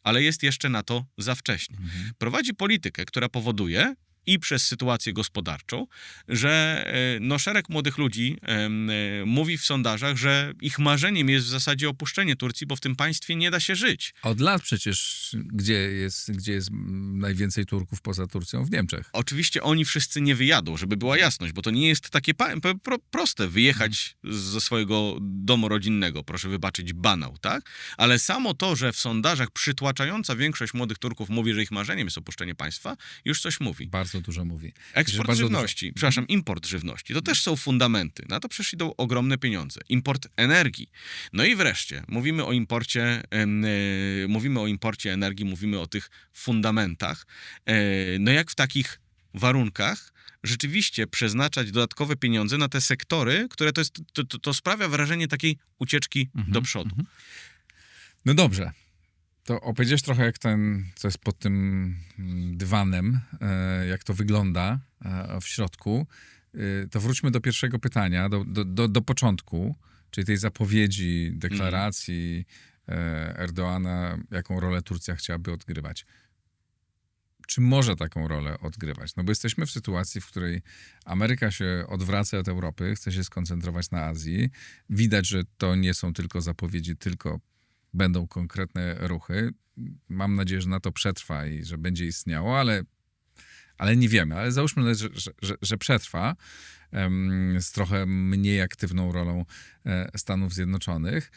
ale jest jeszcze na to za wcześnie. Prowadzi politykę, która powoduje, i przez sytuację gospodarczą, że no, szereg młodych ludzi mówi w sondażach, że ich marzeniem jest w zasadzie opuszczenie Turcji, bo w tym państwie nie da się żyć. Od lat przecież, gdzie jest najwięcej Turków poza Turcją? W Niemczech. Oczywiście oni wszyscy nie wyjadą, żeby była jasność, bo to nie jest takie proste wyjechać ze swojego domu rodzinnego, proszę wybaczyć, banał, tak? Ale samo to, że w sondażach przytłaczająca większość młodych Turków mówi, że ich marzeniem jest opuszczenie państwa, już coś mówi. Bardzo dużo mówi. Eksport żywności, import żywności, to też są fundamenty. Na to przecież idą ogromne pieniądze. Import energii. No i wreszcie mówimy o imporcie energii, mówimy o tych fundamentach. No jak w takich warunkach rzeczywiście przeznaczać dodatkowe pieniądze na te sektory, które to sprawia wrażenie takiej ucieczki do przodu. No dobrze. To opowiedziesz trochę, jak co jest pod tym dywanem, jak to wygląda w środku. To wróćmy do pierwszego pytania, do początku, czyli tej zapowiedzi, deklaracji Erdoğana, jaką rolę Turcja chciałaby odgrywać. Czy może taką rolę odgrywać? No bo jesteśmy w sytuacji, w której Ameryka się odwraca od Europy, chce się skoncentrować na Azji. Widać, że to nie są tylko zapowiedzi, tylko będą konkretne ruchy. Mam nadzieję, że na to przetrwa i że będzie istniało, ale nie wiemy. Ale załóżmy, że przetrwa z trochę mniej aktywną rolą Stanów Zjednoczonych.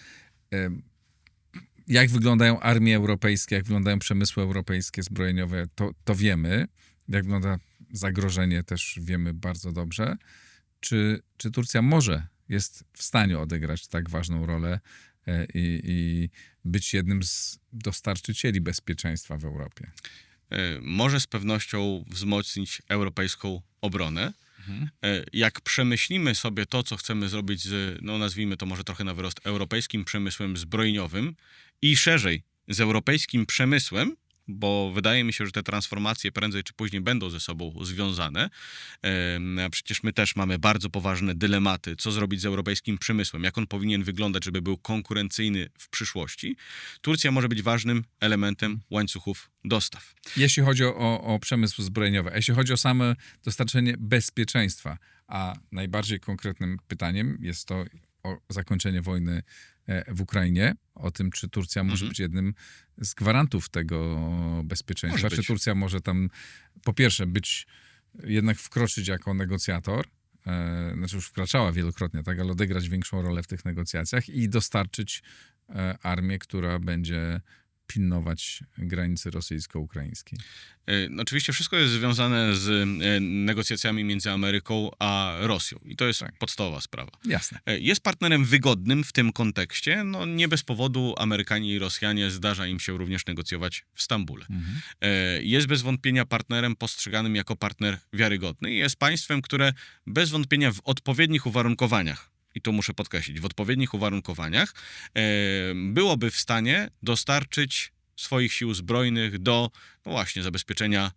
Jak wyglądają armie europejskie, jak wyglądają przemysły europejskie zbrojeniowe, to wiemy. Jak wygląda zagrożenie, też wiemy bardzo dobrze. Czy Turcja jest w stanie odegrać tak ważną rolę i być jednym z dostarczycieli bezpieczeństwa w Europie? Może z pewnością wzmocnić europejską obronę. Jak przemyślimy sobie to, co chcemy zrobić z, no nazwijmy to może trochę na wyrost, europejskim przemysłem zbrojeniowym i szerzej z europejskim przemysłem, bo wydaje mi się, że te transformacje prędzej czy później będą ze sobą związane. Przecież my też mamy bardzo poważne dylematy, co zrobić z europejskim przemysłem, jak on powinien wyglądać, żeby był konkurencyjny w przyszłości. Turcja może być ważnym elementem łańcuchów dostaw. Jeśli chodzi o przemysł zbrojeniowy, a jeśli chodzi o same dostarczenie bezpieczeństwa, a najbardziej konkretnym pytaniem jest to o zakończenie wojny w Ukrainie, o tym, czy Turcja może być jednym z gwarantów tego bezpieczeństwa. Czy Turcja może tam, po pierwsze, jednak wkroczyć jako negocjator, znaczy już wkraczała wielokrotnie, tak, ale odegrać większą rolę w tych negocjacjach i dostarczyć armię, która będzie pilnować granicy rosyjsko-ukraińskiej. Oczywiście wszystko jest związane z negocjacjami między Ameryką a Rosją i to jest podstawowa sprawa. Jasne. Jest partnerem wygodnym w tym kontekście. No, nie bez powodu Amerykanie i Rosjanie zdarza im się również negocjować w Stambule. Jest bez wątpienia partnerem postrzeganym jako partner wiarygodny i jest państwem, które bez wątpienia w odpowiednich uwarunkowaniach, i to muszę podkreślić, w odpowiednich uwarunkowaniach byłoby w stanie dostarczyć swoich sił zbrojnych do, no właśnie, zabezpieczenia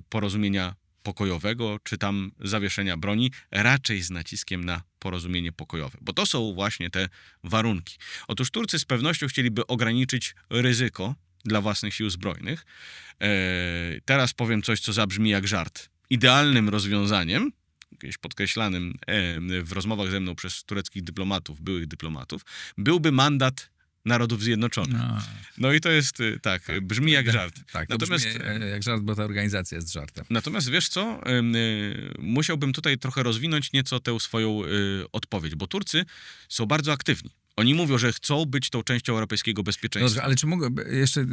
porozumienia pokojowego, czy tam zawieszenia broni, raczej z naciskiem na porozumienie pokojowe, bo to są właśnie te warunki. Otóż Turcy z pewnością chcieliby ograniczyć ryzyko dla własnych sił zbrojnych. Teraz powiem coś, co zabrzmi jak żart. Idealnym rozwiązaniem, kiedyś podkreślanym w rozmowach ze mną przez tureckich dyplomatów, byłych dyplomatów, byłby mandat Narodów Zjednoczonych. No i to jest, brzmi jak żart. Tak, natomiast brzmi jak żart, bo ta organizacja jest żartem. Natomiast wiesz co, musiałbym tutaj trochę rozwinąć nieco tę swoją odpowiedź, bo Turcy są bardzo aktywni. Oni mówią, że chcą być tą częścią europejskiego bezpieczeństwa. Dobrze, ale czy mogę, jeszcze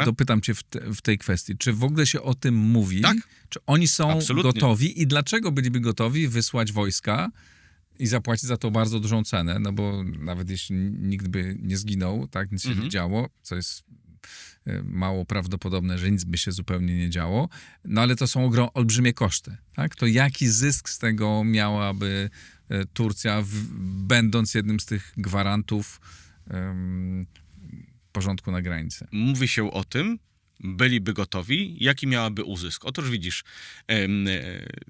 dopytam cię w tej kwestii, czy w ogóle się o tym mówi? Tak. Czy oni są Absolutnie gotowi i dlaczego byliby gotowi wysłać wojska i zapłacić za to bardzo dużą cenę? No bo nawet jeśli nikt by nie zginął, tak, nic się nie działo, co jest mało prawdopodobne, że nic by się zupełnie nie działo, no ale to są olbrzymie koszty, tak? To jaki zysk z tego miałaby Turcja, będąc jednym z tych gwarantów porządku na granicy? Mówi się o tym, byliby gotowi, jaki miałaby uzysk. Otóż widzisz,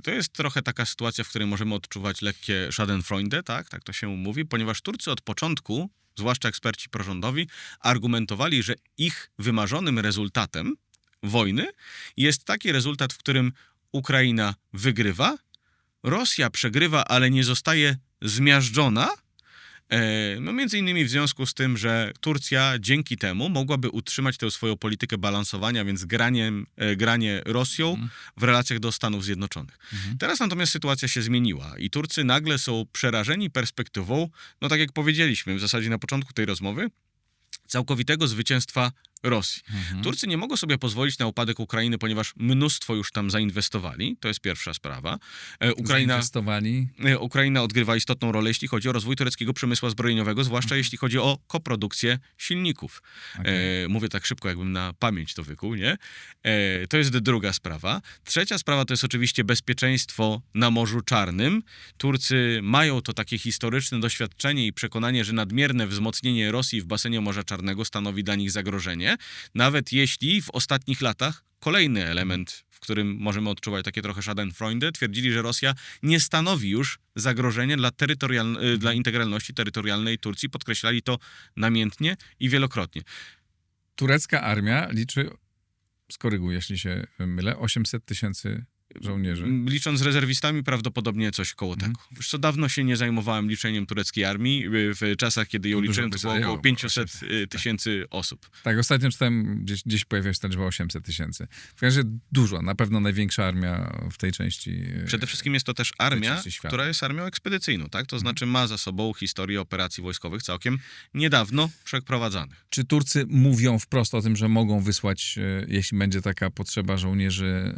to jest trochę taka sytuacja, w której możemy odczuwać lekkie schadenfreude, tak to się mówi, ponieważ Turcy od początku, zwłaszcza eksperci prorządowi, argumentowali, że ich wymarzonym rezultatem wojny jest taki rezultat, w którym Ukraina wygrywa, Rosja przegrywa, ale nie zostaje zmiażdżona, no między innymi w związku z tym, że Turcja dzięki temu mogłaby utrzymać tę swoją politykę balansowania, więc granie Rosją w relacjach do Stanów Zjednoczonych. Teraz natomiast sytuacja się zmieniła i Turcy nagle są przerażeni perspektywą, no tak jak powiedzieliśmy w zasadzie na początku tej rozmowy, całkowitego zwycięstwa Rosji. Turcy nie mogą sobie pozwolić na upadek Ukrainy, ponieważ mnóstwo już tam zainwestowali. To jest pierwsza sprawa. Ukraina odgrywa istotną rolę, jeśli chodzi o rozwój tureckiego przemysłu zbrojeniowego, zwłaszcza jeśli chodzi o koprodukcję silników. Mówię tak szybko, jakbym na pamięć to wykuł, nie? To jest druga sprawa. Trzecia sprawa to jest oczywiście bezpieczeństwo na Morzu Czarnym. Turcy mają to takie historyczne doświadczenie i przekonanie, że nadmierne wzmocnienie Rosji w basenie Morza Czarnego stanowi dla nich zagrożenie, nawet jeśli w ostatnich latach kolejny element, w którym możemy odczuwać takie trochę schadenfreude, twierdzili, że Rosja nie stanowi już zagrożenia dla integralności terytorialnej Turcji. Podkreślali to namiętnie i wielokrotnie. Turecka armia liczy, skoryguj, jeśli się mylę, 800 000 żołnierzy. Licząc z rezerwistami, prawdopodobnie coś koło tego. Wiesz co, dawno się nie zajmowałem liczeniem tureckiej armii. W czasach, kiedy ją liczyłem, to było około 500 000 osób. Tak, ostatnio czytałem, gdzieś pojawiła się ta liczba 800 000. W każdym razie dużo, na pewno największa armia w tej części. Przede wszystkim jest to też armia, która jest armią ekspedycyjną, tak? To znaczy ma za sobą historię operacji wojskowych całkiem niedawno przeprowadzanych. Czy Turcy mówią wprost o tym, że mogą wysłać, jeśli będzie taka potrzeba, żołnierzy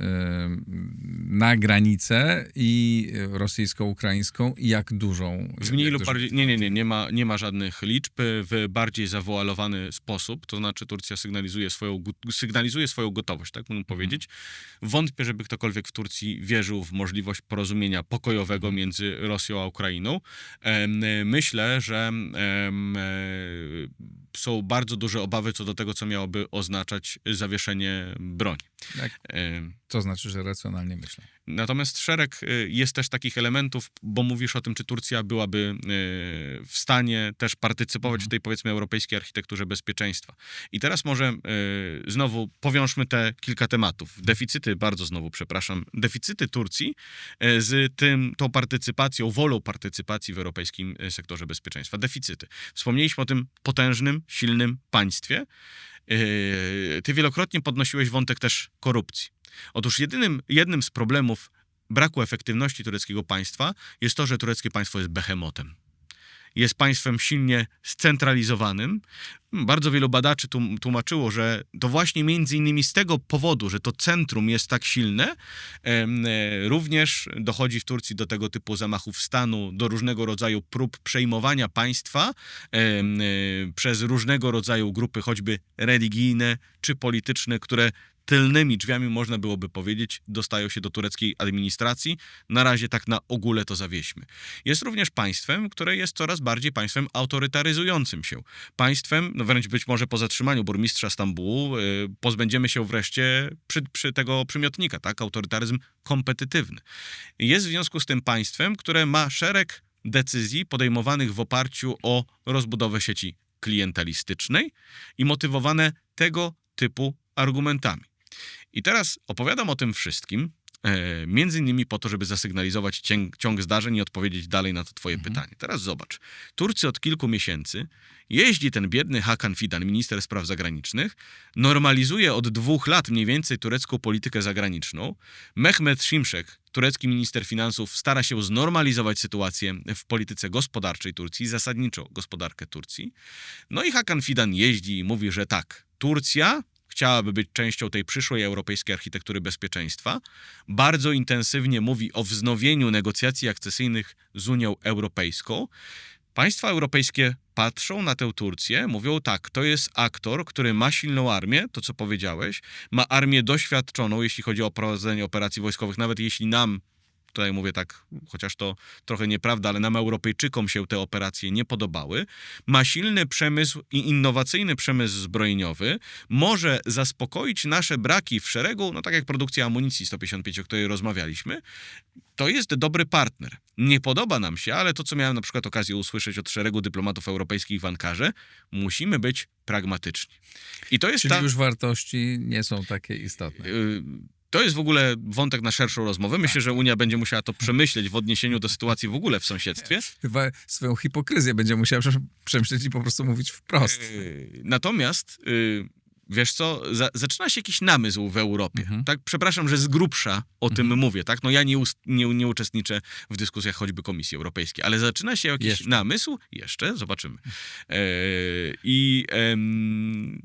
na granicę i rosyjsko-ukraińską i jak dużą? W mniej lub bardziej, nie ma żadnych liczb, w bardziej zawoalowany sposób, to znaczy Turcja sygnalizuje swoją gotowość, tak mógłbym powiedzieć. Wątpię, żeby ktokolwiek w Turcji wierzył w możliwość porozumienia pokojowego między Rosją a Ukrainą. Myślę, że są bardzo duże obawy co do tego, co miałoby oznaczać zawieszenie broni. Tak. To znaczy, że racjonalnie myślę. Natomiast jest też takich elementów, bo mówisz o tym, czy Turcja byłaby w stanie też partycypować w tej, powiedzmy, europejskiej architekturze bezpieczeństwa. I teraz może znowu powiążmy te kilka tematów. Deficyty Turcji z tą partycypacją, wolą partycypacji w europejskim sektorze bezpieczeństwa. Deficyty. Wspomnieliśmy o tym potężnym, silnym państwie. Ty wielokrotnie podnosiłeś wątek też korupcji. Otóż jednym z problemów braku efektywności tureckiego państwa jest to, że tureckie państwo jest behemotem. Jest państwem silnie scentralizowanym. Bardzo wielu badaczy tłumaczyło, że to właśnie między innymi z tego powodu, że to centrum jest tak silne, również dochodzi w Turcji do tego typu zamachów stanu, do różnego rodzaju prób przejmowania państwa przez różnego rodzaju grupy, choćby religijne czy polityczne, które tylnymi drzwiami, można byłoby powiedzieć, dostają się do tureckiej administracji. Na razie tak na ogóle to zawieśmy. Jest również państwem, które jest coraz bardziej państwem autorytaryzującym się. Państwem, no wręcz być może po zatrzymaniu burmistrza Stambułu, pozbędziemy się wreszcie przy tego przymiotnika, tak? Autorytaryzm kompetytywny. Jest w związku z tym państwem, które ma szereg decyzji podejmowanych w oparciu o rozbudowę sieci klientelistycznej i motywowane tego typu argumentami. I teraz opowiadam o tym wszystkim, między innymi po to, żeby zasygnalizować ciąg zdarzeń i odpowiedzieć dalej na to twoje pytanie. Teraz zobacz. Turcy od kilku miesięcy jeździ ten biedny Hakan Fidan, minister spraw zagranicznych, normalizuje od 2 lat mniej więcej turecką politykę zagraniczną. Mehmet Şimşek, turecki minister finansów, stara się znormalizować sytuację w polityce gospodarczej Turcji, zasadniczo gospodarkę Turcji. No i Hakan Fidan jeździ i mówi, że tak, Turcja chciałaby być częścią tej przyszłej europejskiej architektury bezpieczeństwa. Bardzo intensywnie mówi o wznowieniu negocjacji akcesyjnych z Unią Europejską. Państwa europejskie patrzą na tę Turcję, mówią tak, to jest aktor, który ma silną armię, to co powiedziałeś, ma armię doświadczoną, jeśli chodzi o prowadzenie operacji wojskowych, nawet jeśli nam, tutaj mówię tak, chociaż to trochę nieprawda, ale nam Europejczykom się te operacje nie podobały, ma silny przemysł i innowacyjny przemysł zbrojeniowy, może zaspokoić nasze braki w szeregu, no tak jak produkcja amunicji 155, o której rozmawialiśmy, to jest dobry partner. Nie podoba nam się, ale to, co miałem na przykład okazję usłyszeć od szeregu dyplomatów europejskich w Ankarze, musimy być pragmatyczni. I to jest Czyli już wartości nie są takie istotne. To jest w ogóle wątek na szerszą rozmowę. Myślę, że Unia będzie musiała to przemyśleć w odniesieniu do sytuacji w ogóle w sąsiedztwie. Chyba swoją hipokryzję będzie musiała przemyśleć i po prostu mówić wprost. Natomiast wiesz co, zaczyna się jakiś namysł w Europie. Mhm. Tak, przepraszam, że z grubsza o tym mówię, tak? No ja nie uczestniczę w dyskusjach choćby Komisji Europejskiej, ale zaczyna się jakiś namysł, jeszcze, zobaczymy.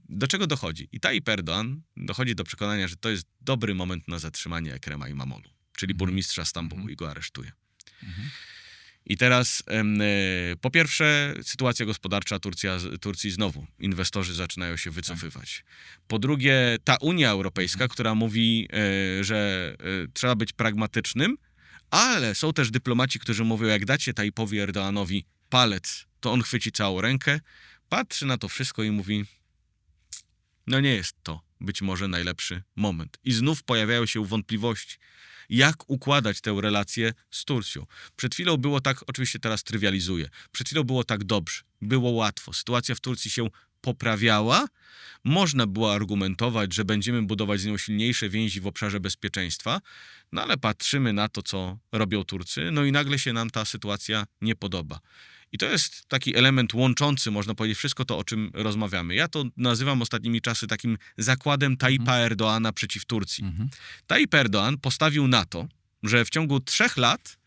Do czego dochodzi? I Tayyip Erdoğan dochodzi do przekonania, że to jest dobry moment na zatrzymanie Ekrema İmamoğlu, czyli burmistrza Stambułu i go aresztuje. I teraz po pierwsze sytuacja gospodarcza Turcji znowu. Inwestorzy zaczynają się wycofywać. Po drugie ta Unia Europejska, która mówi, że trzeba być pragmatycznym, ale są też dyplomaci, którzy mówią, jak dacie Tayyipowi Erdoğanowi palec, to on chwyci całą rękę, patrzy na to wszystko i mówi, no nie jest to być może najlepszy moment. I znów pojawiają się wątpliwości, jak układać tę relację z Turcją. Przed chwilą było tak, oczywiście teraz trywializuję, przed chwilą było tak dobrze, było łatwo, sytuacja w Turcji się poprawiała, można było argumentować, że będziemy budować z nią silniejsze więzi w obszarze bezpieczeństwa, no ale patrzymy na to, co robią Turcy, no i nagle się nam ta sytuacja nie podoba. I to jest taki element łączący, można powiedzieć, wszystko to, o czym rozmawiamy. Ja to nazywam ostatnimi czasy takim zakładem Tayyipa Erdoğana przeciw Turcji. Tayyip Erdoğan postawił na to, że w ciągu 3 lat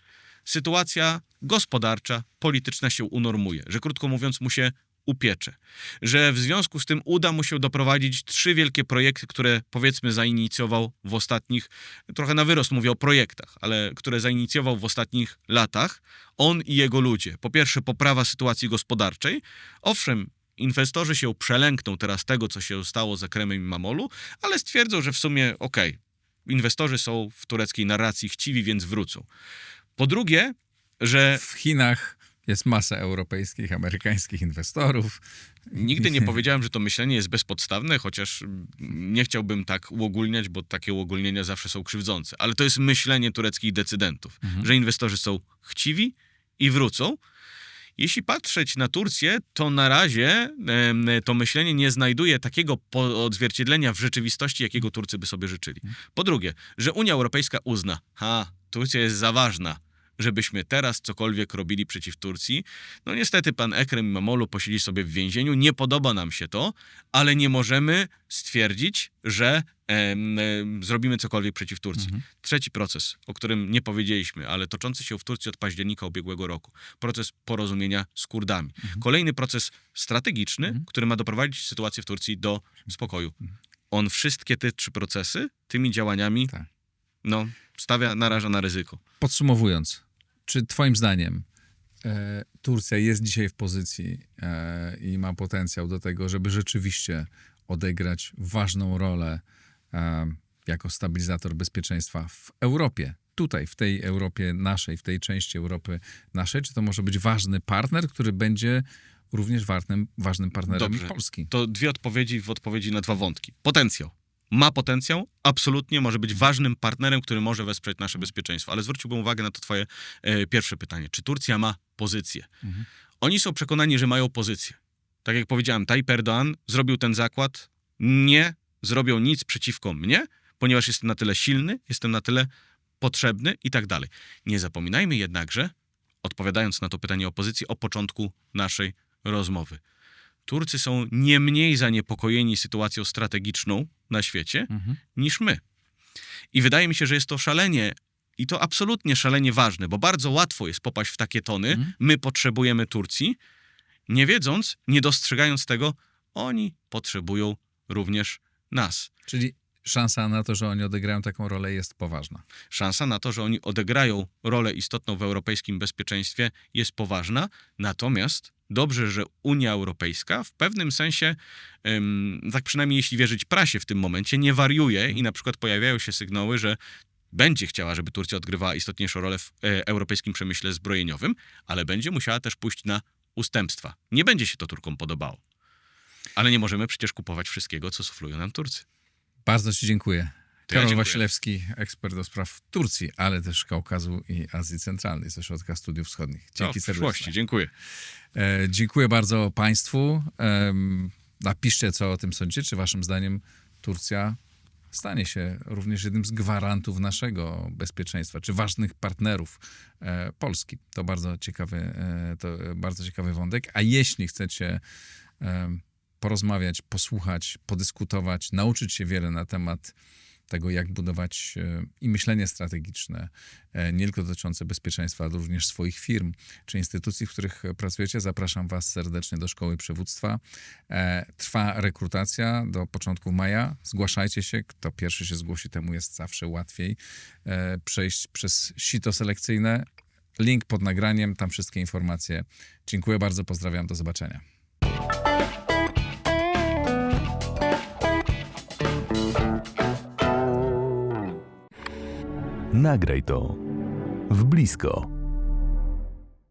sytuacja gospodarcza, polityczna się unormuje, że krótko mówiąc mu się upiecze, że w związku z tym uda mu się doprowadzić 3 wielkie projekty, które powiedzmy zainicjował w ostatnich, trochę na wyrost mówię o projektach, ale które zainicjował w ostatnich latach on i jego ludzie. Po pierwsze poprawa sytuacji gospodarczej. Owszem, inwestorzy się przelękną teraz tego, co się stało z Ekremem İmamoğlu, ale stwierdzą, że w sumie inwestorzy są w tureckiej narracji chciwi, więc wrócą. Po drugie, że W Chinach jest masa europejskich, amerykańskich inwestorów. nigdy nie powiedziałem, że to myślenie jest bezpodstawne, chociaż nie chciałbym tak uogólniać, bo takie uogólnienia zawsze są krzywdzące. Ale to jest myślenie tureckich decydentów, że inwestorzy są chciwi i wrócą. Jeśli patrzeć na Turcję, to na razie to myślenie nie znajduje takiego odzwierciedlenia w rzeczywistości, jakiego Turcy by sobie życzyli. Po drugie, że Unia Europejska uzna, Turcja jest za ważna, żebyśmy teraz cokolwiek robili przeciw Turcji. No niestety pan Ekrem İmamoğlu posiedzi sobie w więzieniu, nie podoba nam się to, ale nie możemy stwierdzić, że zrobimy cokolwiek przeciw Turcji. Trzeci proces, o którym nie powiedzieliśmy, ale toczący się w Turcji od października ubiegłego roku. Proces porozumienia z Kurdami. Kolejny proces strategiczny, który ma doprowadzić sytuację w Turcji do spokoju. On wszystkie te 3 procesy tymi działaniami naraża na ryzyko. Podsumowując, czy twoim zdaniem Turcja jest dzisiaj w pozycji i ma potencjał do tego, żeby rzeczywiście odegrać ważną rolę jako stabilizator bezpieczeństwa w Europie? Tutaj, w tej Europie naszej, w tej części Europy naszej, czy to może być ważny partner, który będzie również ważnym partnerem Polski? To 2 odpowiedzi w odpowiedzi na 2 wątki. Potencjał. Ma potencjał, absolutnie może być ważnym partnerem, który może wesprzeć nasze bezpieczeństwo. Ale zwróciłbym uwagę na to twoje pierwsze pytanie. Czy Turcja ma pozycję? Oni są przekonani, że mają pozycję. Tak jak powiedziałem, Tayyip Erdoğan zrobił ten zakład, nie zrobią nic przeciwko mnie, ponieważ jestem na tyle silny, jestem na tyle potrzebny i tak dalej. Nie zapominajmy jednakże, odpowiadając na to pytanie o pozycję, o początku naszej rozmowy. Turcy są nie mniej zaniepokojeni sytuacją strategiczną na świecie niż my. I wydaje mi się, że jest to szalenie, i to absolutnie szalenie ważne, bo bardzo łatwo jest popaść w takie tony, my potrzebujemy Turcji, nie wiedząc, nie dostrzegając tego, oni potrzebują również nas. Czyli szansa na to, że oni odegrają taką rolę, jest poważna. Szansa na to, że oni odegrają rolę istotną w europejskim bezpieczeństwie, jest poważna, natomiast dobrze, że Unia Europejska w pewnym sensie, tak przynajmniej jeśli wierzyć prasie w tym momencie, nie wariuje i na przykład pojawiają się sygnały, że będzie chciała, żeby Turcja odgrywała istotniejszą rolę w europejskim przemyśle zbrojeniowym, ale będzie musiała też pójść na ustępstwa. Nie będzie się to Turkom podobało. Ale nie możemy przecież kupować wszystkiego, co suflują nam Turcy. Bardzo ci dziękuję. To ja Karol dziękuję. Wasilewski, ekspert do spraw Turcji, ale też Kaukazu i Azji Centralnej ze Ośrodka Studiów Wschodnich. Dzięki w przyszłości. serdecznie. Dziękuję. Dziękuję bardzo Państwu. Napiszcie, co o tym sądzicie. Czy Waszym zdaniem Turcja stanie się również jednym z gwarantów naszego bezpieczeństwa, czy ważnych partnerów Polski? To bardzo ciekawy wątek. A jeśli chcecie porozmawiać, posłuchać, podyskutować, nauczyć się wiele na temat tego, jak budować i myślenie strategiczne, nie tylko dotyczące bezpieczeństwa, ale również swoich firm czy instytucji, w których pracujecie. Zapraszam Was serdecznie do Szkoły Przywództwa. Trwa rekrutacja do początku maja. Zgłaszajcie się. Kto pierwszy się zgłosi, temu jest zawsze łatwiej przejść przez sito selekcyjne. Link pod nagraniem, tam wszystkie informacje. Dziękuję bardzo, pozdrawiam, do zobaczenia. Nagraj to w blisko.